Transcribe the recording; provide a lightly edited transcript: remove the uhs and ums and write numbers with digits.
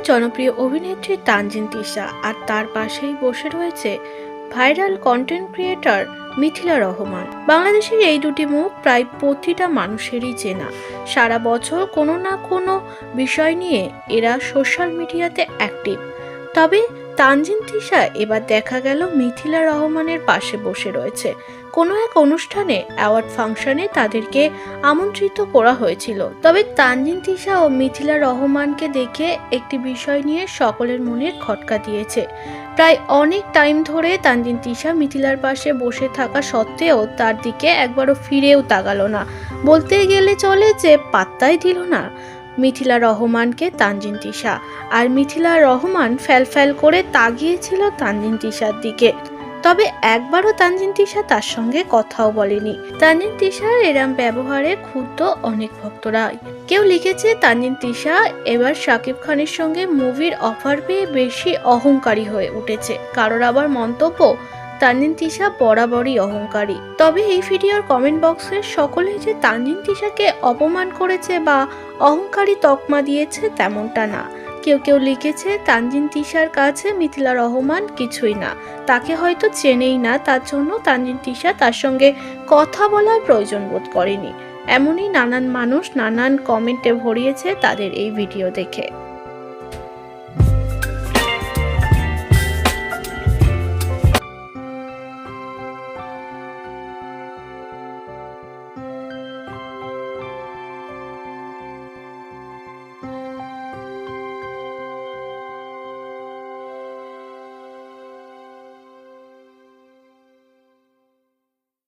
জনপ্রিয় অভিনেত্রী তানজিন তিশা, আর তার পাশেই বসে রয়েছে viral content creator Mithila Rahman. বাংলাদেশের এই দুটি মুখ প্রায় প্রতিটা মানুষেরই চেনা। সারা বছর কোনো না কোনো বিষয় নিয়ে এরা সোশ্যাল মিডিয়াতে অ্যাক্টিভ। তবে তানজিন তিশা এবার দেখা গেল মিথিলা রহমানের পাশে বসে রয়েছে। কোনো এক অনুষ্ঠানে অ্যাওয়ার্ড ফাংশনে তাদেরকে আমন্ত্রিত করা হয়েছিল। তবে তানজিন তিশা ও মিথিলা রহমানকে দেখে একটি বিষয় নিয়ে সকলের মনের খটকা দিয়েছে। প্রায় অনেক টাইম ধরে তানজিন তিশা মিথিলার পাশে বসে থাকা সত্ত্বেও তার দিকে একবারও ফিরেও তাকালো না, বলতে গেলে চলে যে পাত্তাই দিল না মিথিলা রহমানকে তানজিন তিশা। আর মিথিলা রহমান ফ্যাল করে তাকিয়েছিল তানজিন তিশার দিকে, তবে একবারও তানজিন তিশা তার সঙ্গে কথাও বলেনি। তানজিন তিশার এরম ব্যবহারে ক্ষুব্ধ অনেক ভক্তরা। কেউ লিখেছে তানজিন তিশা এবার শাকিব খানের সঙ্গে মুভির অফার পেয়ে বেশি অহংকারী হয়ে উঠেছে। কারোর আবার মন্তব্য, তানজিন তিশা বরাবরই অহংকারী। তবে এই ভিডিওর কমেন্ট বক্সে সকলে যে তানজিন তিশাকে অপমান করেছে বা অহংকারী তকমা দিয়েছে তেমনটা না। কেউ লিখেছে তানজিন তিশার কাছে মিথিলা রহমান কিছুই না, তাকে হয়তো চেনেই না, তার জন্য তানজিন তিশা তার সঙ্গে কথা বলার প্রয়োজন বোধ করেনি। এমনই নানান মানুষ নানান কমেন্টে ভরিয়েছে তাদের এই ভিডিও দেখে।